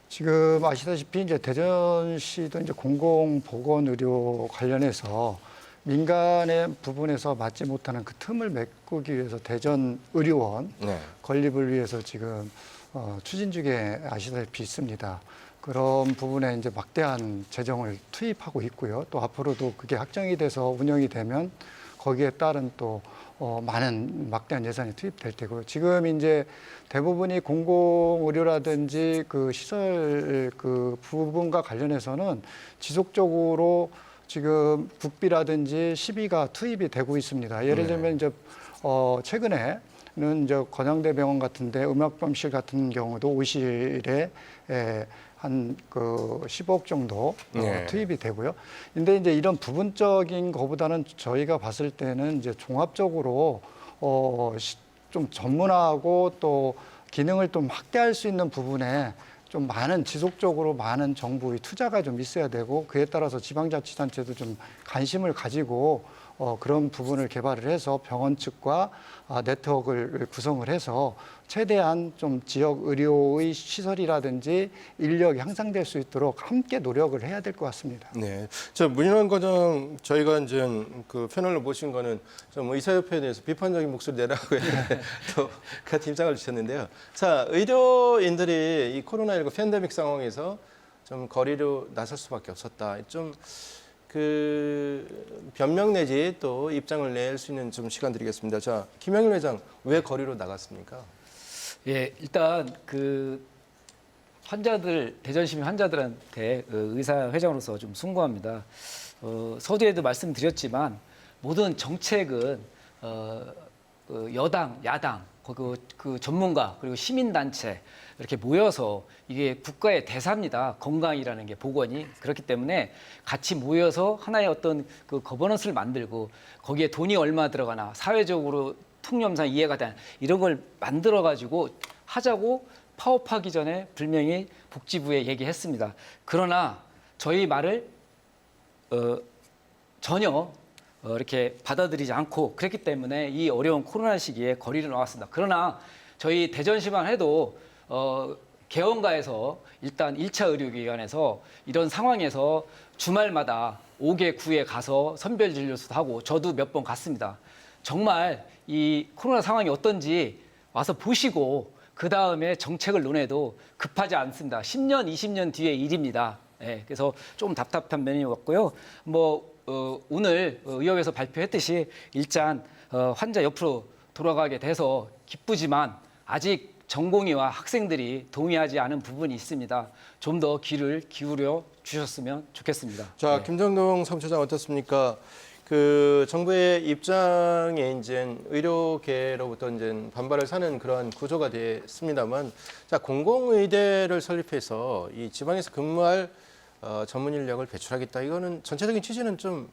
지금 아시다시피 이제 대전시도 이제 공공보건의료 관련해서 민간의 부분에서 맞지 못하는 그 틈을 메꾸기 위해서 대전의료원 네. 건립을 위해서 지금 추진 중에 아시다시피 있습니다. 그런 부분에 이제 막대한 재정을 투입하고 있고요. 또 앞으로도 그게 확정이 돼서 운영이 되면 거기에 따른 또 많은 막대한 예산이 투입될 테고요. 지금 이제 대부분이 공공의료라든지 그 시설 그 부분과 관련해서는 지속적으로 지금 국비라든지 시비가 투입이 되고 있습니다. 예를 들면 이제 최근에는 이제 건양대병원 같은데 음압병실 같은 경우도 오실에 한 그 10억 정도 네. 투입이 되고요. 근데 이제 이런 부분적인 것보다는 저희가 봤을 때는 이제 종합적으로 좀 전문화하고 또 기능을 좀 확대할 수 있는 부분에 좀 많은 지속적으로 많은 정부의 투자가 좀 있어야 되고 그에 따라서 지방자치단체도 좀 관심을 가지고 그런 부분을 개발을 해서 병원 측과 네트워크를 구성을 해서 최대한 좀 지역 의료의 시설이라든지 인력이 향상될 수 있도록 함께 노력을 해야 될 것 같습니다. 네. 저 문인환 과장 저희가 이제 그 패널로 모신 거는 좀 의사협회에 대해서 비판적인 목소리 내라고 했는데 또 같은 입장을 주셨는데요. 자, 의료인들이 이 코로나19 팬데믹 상황에서 좀 거리로 나설 수밖에 없었다. 좀 그 변명 내지 또 입장을 낼 수 있는 좀 시간 드리겠습니다. 자, 김영일 회장 왜 거리로 나갔습니까? 예, 일단 그 환자들 대전 시민 환자들한테 의사 회장으로서 좀 숭고합니다. 서두에도 말씀드렸지만 모든 정책은 여당, 야당, 그 전문가 그리고 시민단체 이렇게 모여서 이게 국가의 대사입니다. 건강이라는 게 보건이 그렇기 때문에 같이 모여서 하나의 어떤 그 거버넌스를 만들고 거기에 돈이 얼마 들어가나 사회적으로 통념상 이해가 되는 이런 걸 만들어 가지고 하자고 파업하기 전에 분명히 복지부에 얘기했습니다. 그러나 저희 말을 전혀 이렇게 받아들이지 않고 그랬기 때문에 이 어려운 코로나 시기에 거리를 나왔습니다. 그러나 저희 대전시만 해도 개원가에서 일단 1차 의료기관에서 이런 상황에서 주말마다 5개 구에 가서 선별진료소도 하고 저도 몇 번 갔습니다. 정말 이 코로나 상황이 어떤지 와서 보시고 그 다음에 정책을 논해도 급하지 않습니다. 10년, 20년 뒤의 일입니다. 예, 그래서 좀 답답한 면이 왔고요. 오늘 의협에서 발표했듯이 일단 환자 옆으로 돌아가게 돼서 기쁘지만 아직 전공의와 학생들이 동의하지 않은 부분이 있습니다. 좀 더 귀를 기울여 주셨으면 좋겠습니다. 자, 네. 김정동 사무처장 어떻습니까? 그 정부의 입장에 이제 의료계로부터 이제 반발을 사는 그런 구조가 됐습니다만, 자, 공공의대를 설립해서 이 지방에서 근무할 전문 인력을 배출하겠다. 이거는 전체적인 취지는 좀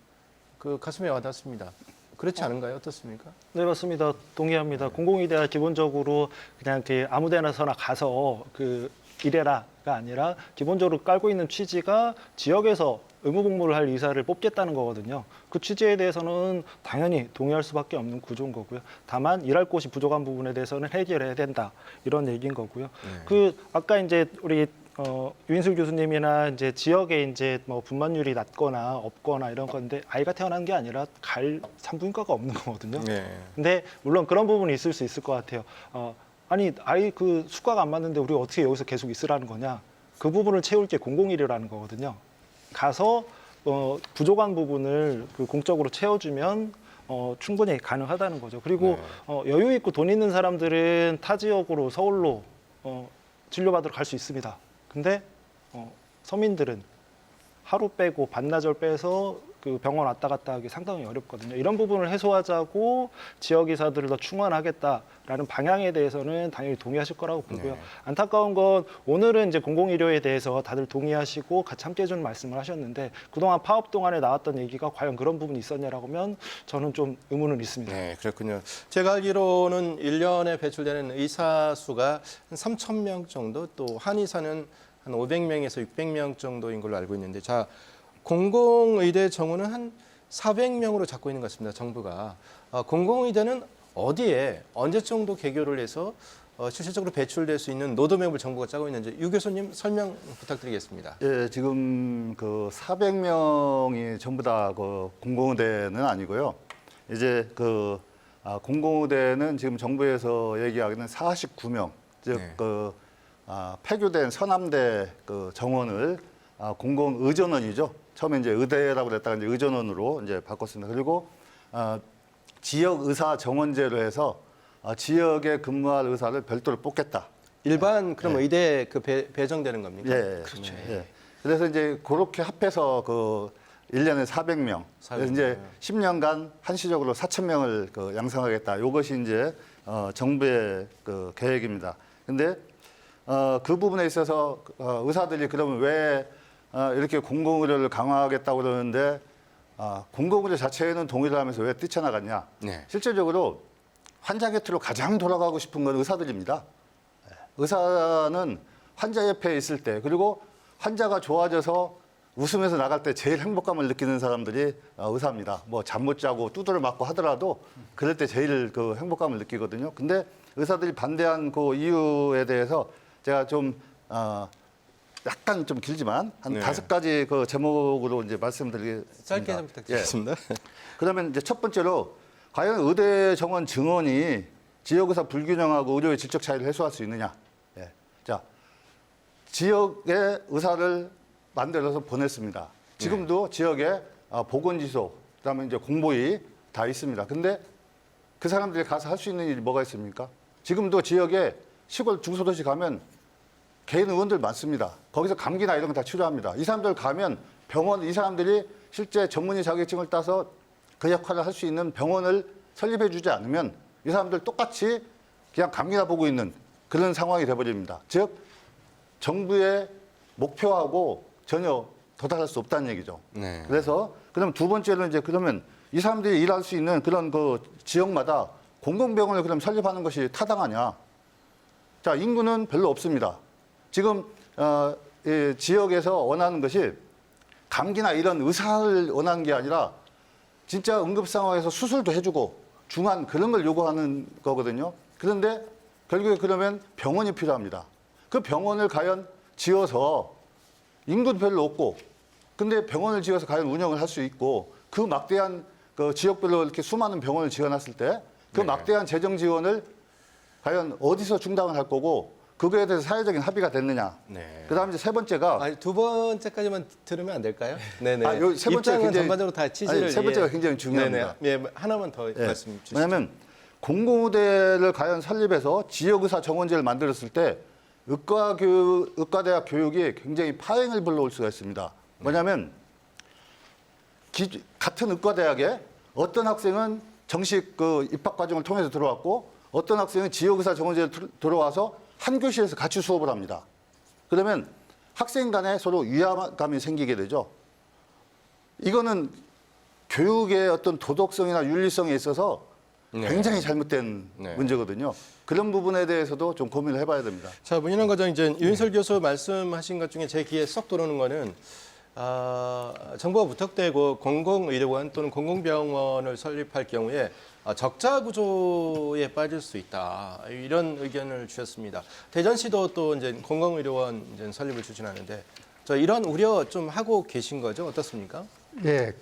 그 가슴에 와닿습니다. 그렇지 않은가요? 어떻습니까? 네, 맞습니다. 동의합니다. 공공의대가 기본적으로 그냥 그 아무데나서나 가서 그 일해라가 아니라 기본적으로 깔고 있는 취지가 지역에서 의무 복무를 할 의사를 뽑겠다는 거거든요. 그 취지에 대해서는 당연히 동의할 수밖에 없는 구조인 거고요. 다만 일할 곳이 부족한 부분에 대해서는 해결해야 된다 이런 얘기인 거고요. 그 아까 이제 우리 유인술 교수님이나 이제 지역에 이제 뭐 분만율이 낮거나 없거나 이런 건데 아이가 태어난 게 아니라 갈 산부인과가 없는 거거든요. 네. 근데 물론 그런 부분이 있을 수 있을 것 같아요. 아니 아이 그 수가가 안 맞는데 우리가 어떻게 여기서 계속 있으라는 거냐? 그 부분을 채울 게 공공의료라는 거거든요. 가서 부족한 부분을 그 공적으로 채워주면 충분히 가능하다는 거죠. 그리고 여유 있고 돈 있는 사람들은 타 지역으로 서울로 진료받으러 갈 수 있습니다. 근데 서민들은 하루 빼고 반나절 빼서 그 병원 왔다 갔다 하기 상당히 어렵거든요. 이런 부분을 해소하자고 지역 의사들을 더 충원하겠다라는 방향에 대해서는 당연히 동의하실 거라고 보고요. 네. 안타까운 건 오늘은 이제 공공의료에 대해서 다들 동의하시고 같이 함께 해주는 말씀을 하셨는데 그동안 파업 동안에 나왔던 얘기가 과연 그런 부분이 있었냐라고 하면 저는 좀 의문은 있습니다. 네, 그렇군요. 제가 알기로는 1년에 배출되는 의사 수가 한 3,000명 정도, 또 한의사는 한 500명에서 600명 정도인 걸로 알고 있는데, 자, 공공의대 정원은 한 400명으로 잡고 있는 것 같습니다, 정부가. 공공의대는 어디에 언제 정도 개교를 해서 실질적으로 배출될 수 있는 로드맵을 정부가 짜고 있는지 유 교수님 설명 부탁드리겠습니다. 예, 지금 그 400명이 전부 다 그 공공의대는 아니고요. 이제 그 공공의대는 지금 정부에서 얘기하기는 49명, 즉 네. 폐교된 서남대 그 정원을 공공의전원이죠. 처음에 이제 의대라고 그랬다가 이제 의전원으로 이제 바꿨습니다. 그리고 지역 의사 정원제로 해서 지역에 근무할 의사를 별도로 뽑겠다. 일반 그럼 의대에 그 배정되는 겁니까? 예, 그렇죠. 예. 그래서 이제 그렇게 합해서 그 1년에 400명. 그래서 이제 10년간 한시적으로 4,000명을 그 양성하겠다. 이것이 이제 정부의 그 계획입니다. 근데 그 부분에 있어서 의사들이 그러면 왜 이렇게 공공의료를 강화하겠다고 그러는데 공공의료 자체에는 동의를 하면서 왜 뛰쳐나갔냐? 네. 실질적으로 환자 곁으로 가장 돌아가고 싶은 건 의사들입니다. 의사는 환자 옆에 있을 때 그리고 환자가 좋아져서 웃으면서 나갈 때 제일 행복감을 느끼는 사람들이 의사입니다. 뭐 잠 못 자고 두드려 맞고 하더라도 그럴 때 제일 그 행복감을 느끼거든요. 근데 의사들이 반대한 그 이유에 대해서 제가 좀 약간 좀 길지만 한 네. 5가지 그 제목으로 이제 말씀드리겠습니다. 짧게 좀 부탁드리겠습니다. 그러면 이제 첫 번째로 과연 의대 정원 증원이 지역의사 불균형하고 의료의 질적 차이를 해소할 수 있느냐? 예. 자, 지역의 의사를 만들어서 보냈습니다. 지금도 지역에 보건지소, 그다음에 이제 공보위 다 있습니다. 근데 그 사람들이 가서 할 수 있는 일이 뭐가 있습니까? 지금도 지역에 시골 중소도시 가면 개인 의원들 많습니다. 거기서 감기나 이런 거 다 치료합니다. 이 사람들 가면 병원, 이 사람들이 실제 전문의 자격증을 따서 그 역할을 할 수 있는 병원을 설립해 주지 않으면 이 사람들 똑같이 그냥 감기나 보고 있는 그런 상황이 돼버립니다. 즉, 정부의 목표하고 전혀 도달할 수 없다는 얘기죠. 네. 그래서 그럼 두 번째로 이제 그러면 이 사람들이 일할 수 있는 그런 그 지역마다 공공병원을 그럼 설립하는 것이 타당하냐? 자, 인구는 별로 없습니다. 지금 이 지역에서 원하는 것이 감기나 이런 의사를 원하는 게 아니라 진짜 응급 상황에서 수술도 해주고 중환 그런 걸 요구하는 거거든요. 그런데 결국에 그러면 병원이 필요합니다. 그 병원을 과연 지어서 인구도 별로 없고 근데 병원을 지어서 과연 운영을 할 수 있고 그 막대한 그 지역별로 이렇게 수많은 병원을 지어놨을 때 그 네. 막대한 재정 지원을 과연 어디서 중단을 할 거고 그거에 대해서 사회적인 합의가 됐느냐. 네. 그다음 이제 세 번째가 두 번째까지만 들으면 안 될까요? 네네. 요세 번째가 입장은 굉장히- 전반적으로 다 치즈를 세 번째가 굉장히 중요합니다. 네네. 예, 하나만 더 예. 말씀 주시죠. 왜냐하면 공공의대를 과연 설립해서 지역의사 정원제를 만들었을 때 의과대학 교육이 굉장히 파행을 불러올 수가 있습니다. 뭐냐면 같은 의과대학에 어떤 학생은 정식 그 입학 과정을 통해서 들어왔고 어떤 학생은 지역의사 정원제에 들어와서 한 교실에서 같이 수업을 합니다. 그러면 학생 간에 서로 위화감이 생기게 되죠. 이거는 교육의 어떤 도덕성이나 윤리성에 있어서 네. 굉장히 잘못된 네. 문제거든요. 그런 부분에 대해서도 좀 고민을 해봐야 됩니다. 자, 문인환 과장 이제 유인설 교수 말씀하신 것 중에 제 귀에 쏙 들어오는 거는 정부가 무턱대고 공공의료원 또는 공공병원을 설립할 경우에 적자 구조에 빠질 수 있다 이런 의견을 주셨습니다. 대전시도 또 이제 공공의료원 이제 설립을 추진하는데 이런 우려 좀 하고 계신 거죠? 어떻습니까? 예,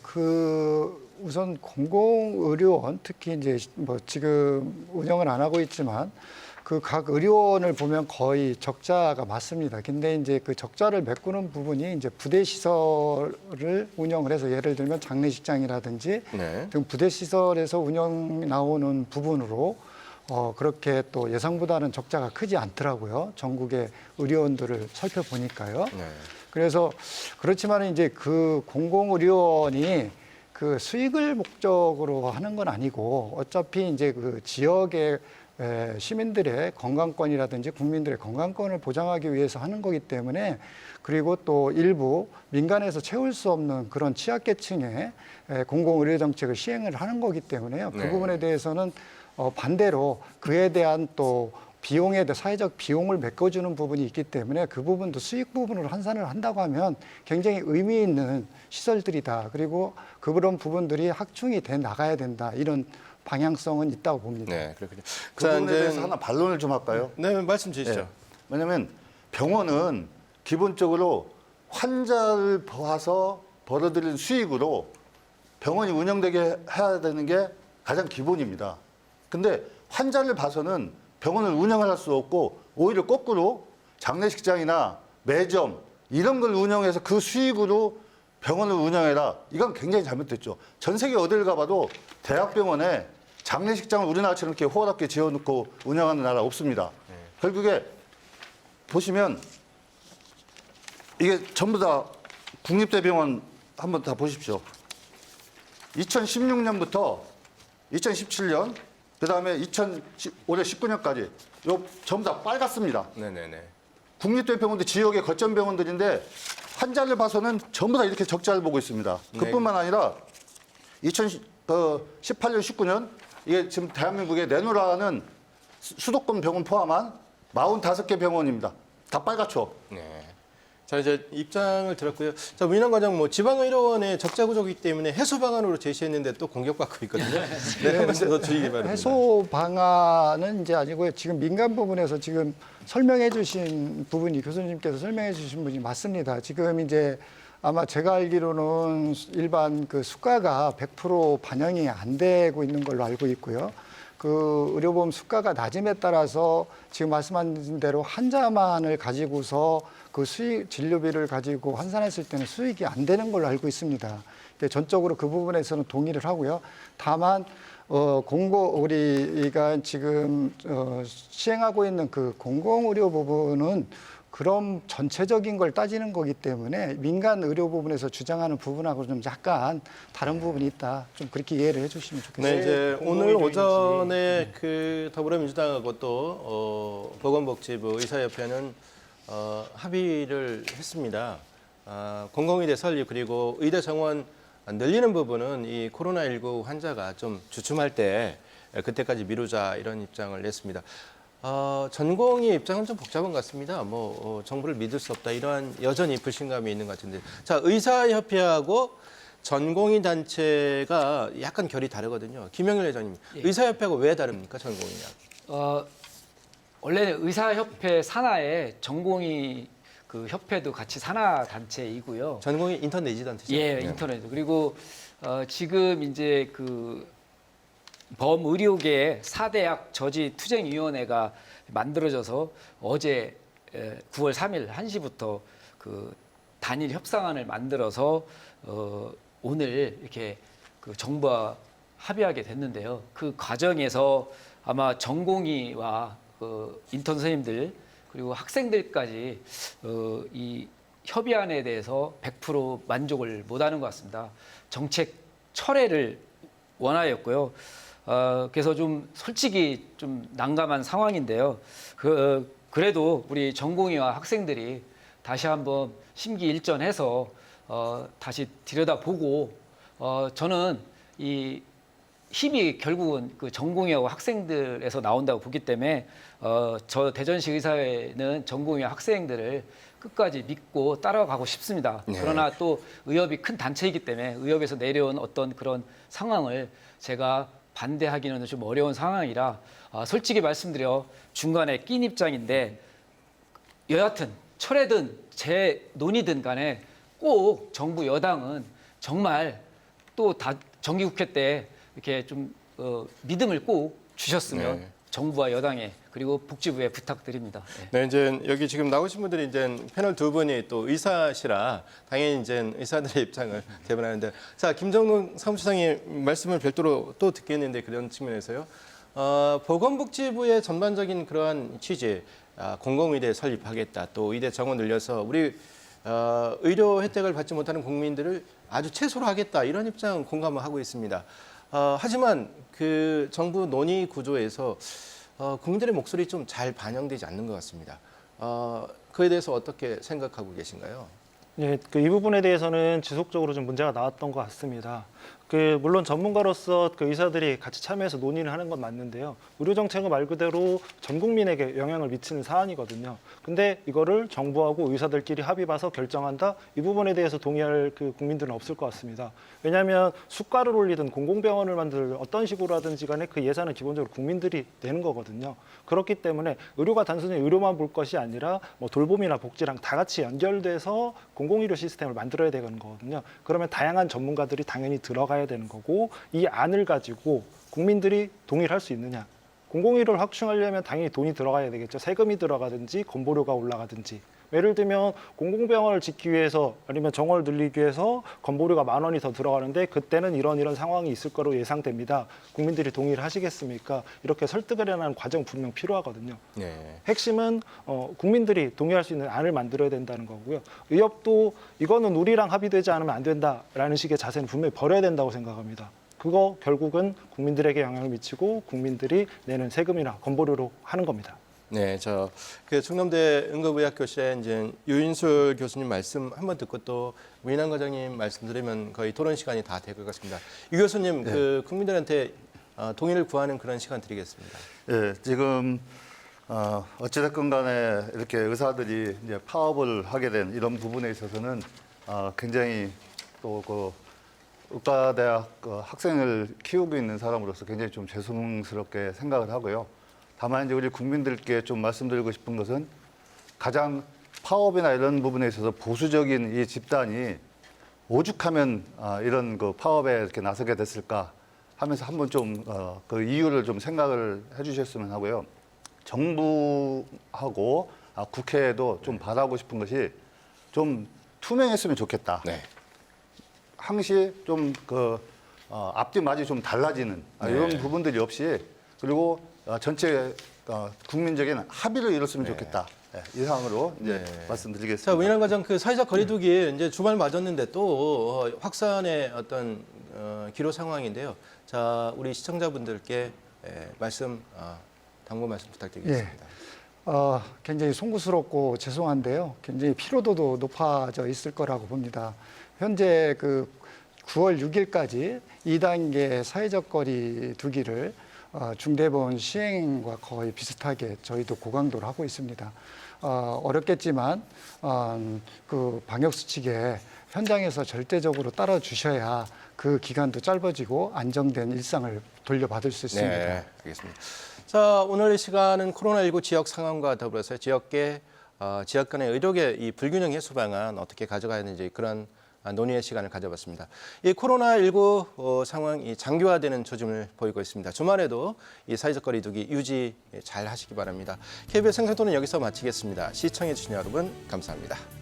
우선 공공의료원 특히 이제 뭐 지금 운영을 안 하고 있지만 그 각 의료원을 보면 거의 적자가 많습니다. 근데 이제 그 적자를 메꾸는 부분이 이제 부대 시설을 운영을 해서 예를 들면 장례식장이라든지 네. 등 부대 시설에서 운영 나오는 부분으로 그렇게 또 예상보다는 적자가 크지 않더라고요. 전국의 의료원들을 살펴보니까요. 네. 그래서 그렇지만 이제 그 공공의료원이 그 수익을 목적으로 하는 건 아니고 어차피 이제 그 지역의 시민들의 건강권이라든지 국민들의 건강권을 보장하기 위해서 하는 거기 때문에 그리고 또 일부 민간에서 채울 수 없는 그런 취약계층의 공공의료 정책을 시행을 하는 거기 때문에요. 그 네. 부분에 대해서는 반대로 그에 대한 또 비용에 대해 사회적 비용을 메꿔주는 부분이 있기 때문에 그 부분도 수익 부분으로 환산을 한다고 하면 굉장히 의미 있는 시설들이다. 그리고 그런 부분들이 확충이 돼 나가야 된다. 이런 방향성은 있다고 봅니다. 네, 그렇군요. 그 부분에 대해서 하나 반론을 좀 할까요? 네, 말씀 주시죠. 예. 왜냐하면 병원은 기본적으로 환자를 봐서 벌어들인 수익으로 병원이 운영되게 해야 되는 게 가장 기본입니다. 근데 환자를 봐서는 병원을 운영할 수 없고 오히려 거꾸로 장례식장이나 매점 이런 걸 운영해서 그 수익으로 병원을 운영해라. 이건 굉장히 잘못됐죠. 전 세계 어딜 가봐도 대학병원에 장례식장을 우리나라처럼 이렇게 호화롭게 지어놓고 운영하는 나라 없습니다. 결국에 보시면 이게 전부 다 국립대병원 한번 다 보십시오. 2016년부터 2017년, 그다음에 올해 19년까지 요 전부 다 빨갛습니다. 네네네. 국립대병원도 지역의 거점 병원들인데 환자를 봐서는 전부 다 이렇게 적자를 보고 있습니다. 그뿐만 아니라 2018년, 19년 이게 지금 대한민국에 내놓으라는 수도권 병원 포함한 45개 병원입니다. 다 빨갛죠. 네. 자, 이제 입장을 들었고요. 자, 문인환 과장, 지방의료원의 적자 구조이기 때문에 해소 방안으로 제시했는데 또 공격받고 있거든요. 네, 한 번씩 더 주의 바랍니다. 해소 방안은 이제 아니고요. 지금 민간 부분에서 지금 설명해 주신 부분이 교수님께서 설명해 주신 분이 맞습니다. 지금 이제 아마 제가 알기로는 일반 그 수가가 100% 반영이 안 되고 있는 걸로 알고 있고요. 그 의료보험 수가가 낮음에 따라서 지금 말씀하신 대로 환자만을 가지고서 그 진료비를 가지고 환산했을 때는 수익이 안 되는 걸로 알고 있습니다. 전적으로 그 부분에서는 동의를 하고요. 다만 우리가 지금 시행하고 있는 그 공공의료 부분은 그런 전체적인 걸 따지는 거기 때문에 민간 의료 부분에서 주장하는 부분하고 좀 약간 다른 부분이 있다. 좀 그렇게 이해를 해주시면 좋겠습니다. 네, 이제 오늘 오전에 그 더불어민주당하고 또 보건복지부 의사협회는 합의를 했습니다. 공공의대 설립 그리고 의대 정원 늘리는 부분은 이 코로나19 환자가 좀 주춤할 때 그때까지 미루자 이런 입장을 냈습니다. 전공의 입장은 좀 복잡한 것 같습니다. 정부를 믿을 수 없다 이러한 여전히 불신감이 있는 것 같은데, 자, 의사협회하고 전공의 단체가 약간 결이 다르거든요. 김영일 회장님, 예. 의사협회하고 왜 다릅니까, 전공의하고? 원래는 의사협회 산하에 전공의 그 협회도 같이 산하 단체이고요. 전공의 인터넷 단체죠. 예, 네. 인터넷. 그리고 지금 이제 그 범의료계 4대학 저지투쟁위원회가 만들어져서 어제 9월 3일 1시부터 그 단일 협상안을 만들어서 오늘 이렇게 그 정부와 합의하게 됐는데요. 그 과정에서 아마 전공의와 그 인턴 선생님들 그리고 학생들까지 이 협의안에 대해서 100% 만족을 못하는 것 같습니다. 정책 철회를 원하였고요. 그래서 좀 솔직히 좀 난감한 상황인데요. 그래도 우리 전공의와 학생들이 다시 한번 심기일전해서 다시 들여다보고 저는 이 힘이 결국은 그 전공의하고 학생들에서 나온다고 보기 때문에 저 대전시 의사회는 전공의와 학생들을 끝까지 믿고 따라가고 싶습니다. 네. 그러나 또 의협이 큰 단체이기 때문에 의협에서 내려온 어떤 그런 상황을 제가 반대하기는 좀 어려운 상황이라 솔직히 말씀드려 중간에 낀 입장인데 여하튼 철회든 재논의든 간에 꼭 정부 여당은 정말 또 다 정기국회 때 이렇게 좀 믿음을 꼭 주셨으면 네. 정부와 여당에 그리고 복지부에 부탁드립니다. 네. 네, 이제 여기 지금 나오신 분들이 이제 패널 두 분이 또 의사시라 당연히 이제 의사들의 입장을 대변하는데, 자, 김정동 사무처장의 말씀을 별도로 또 듣겠는데 그런 측면에서요. 보건복지부의 전반적인 그러한 취지, 공공의대 설립하겠다, 또 의대 정원 늘려서 우리 의료 혜택을 받지 못하는 국민들을 아주 최소로 하겠다 이런 입장 공감을 하고 있습니다. 하지만 그 정부 논의 구조에서 국민들의 목소리 좀 잘 반영되지 않는 것 같습니다. 그에 대해서 어떻게 생각하고 계신가요? 예, 이 부분에 대해서는 지속적으로 좀 문제가 나왔던 것 같습니다. 물론 전문가로서 그 의사들이 같이 참여해서 논의를 하는 건 맞는데요. 의료 정책은 말 그대로 전 국민에게 영향을 미치는 사안이거든요. 근데 이거를 정부하고 의사들끼리 합의 봐서 결정한다? 이 부분에 대해서 동의할 그 국민들은 없을 것 같습니다. 왜냐하면 수가를 올리든 공공병원을 만들든 어떤 식으로 하든지 간에 그 예산은 기본적으로 국민들이 내는 거거든요. 그렇기 때문에 의료가 단순히 의료만 볼 것이 아니라 돌봄이나 복지랑 다 같이 연결돼서 공공의료 시스템을 만들어야 되는 거거든요. 그러면 다양한 전문가들이 당연히 들어가야 되는 거고, 이 안을 가지고 국민들이 동의를 할 수 있느냐. 공공의료를 확충하려면 당연히 돈이 들어가야 되겠죠. 세금이 들어가든지 건보료가 올라가든지 예를 들면 공공병원을 짓기 위해서 아니면 정원을 늘리기 위해서 건보료가 10,000원이 더 들어가는데 그때는 이런 상황이 있을 거로 예상됩니다. 국민들이 동의를 하시겠습니까? 이렇게 설득을 하는 과정 분명 필요하거든요. 네. 핵심은 국민들이 동의할 수 있는 안을 만들어야 된다는 거고요. 의협도 이거는 우리랑 합의되지 않으면 안 된다라는 식의 자세는 분명히 버려야 된다고 생각합니다. 그거 결국은 국민들에게 영향을 미치고 국민들이 내는 세금이나 건보료로 하는 겁니다. 네, 그 충남대 응급의학교실에 이제 유인술 교수님 말씀 한번 듣고 또 문인환 과장님 말씀 들으면 거의 토론 시간이 다 될 것 같습니다. 유 교수님, 그 국민들한테 동의를 구하는 그런 시간 드리겠습니다. 예, 지금 어찌됐건 간에 이렇게 의사들이 이제 파업을 하게 된 이런 부분에 있어서는 굉장히 또 그 의과대학 학생을 키우고 있는 사람으로서 굉장히 좀 죄송스럽게 생각을 하고요. 다만 이제 우리 국민들께 좀 말씀드리고 싶은 것은 가장 파업이나 이런 부분에 있어서 보수적인 이 집단이 오죽하면 이런 그 파업에 이렇게 나서게 됐을까 하면서 한번 좀 그 이유를 좀 생각을 해주셨으면 하고요. 정부하고 국회에도 좀 바라고 싶은 것이 좀 투명했으면 좋겠다. 네. 항시 좀 그 앞뒤마저 좀 달라지는 이런 부분들이 없이 그리고 전체 국민적인 합의를 이뤘으면 좋겠다. 네, 이상으로 이제 말씀드리겠습니다. 자, 문인환 과장, 그 사회적 거리두기 이제 주말 맞았는데 또 확산의 어떤 기로 상황인데요. 자, 우리 시청자분들께 당부 말씀 부탁드리겠습니다. 굉장히 송구스럽고 죄송한데요. 굉장히 피로도도 높아져 있을 거라고 봅니다. 현재 그 9월 6일까지 2단계 사회적 거리 두기를 중대본 시행과 거의 비슷하게 저희도 고강도로 하고 있습니다. 어렵겠지만 그 방역 수칙에 현장에서 절대적으로 따라 주셔야 그 기간도 짧아지고 안정된 일상을 돌려받을 수 있습니다. 네, 알겠습니다. 자, 오늘 이 시간은 코로나19 지역 상황과 더불어서 지역 간의 의료계 이 불균형 해소 방안 어떻게 가져가야 하는지 그런 논의의 시간을 가져봤습니다. 이 코로나19 상황이 장기화되는 조짐을 보이고 있습니다. 주말에도 이 사회적 거리두기 유지 잘 하시기 바랍니다. KBS 생생토론 여기서 마치겠습니다. 시청해 주신 여러분 감사합니다.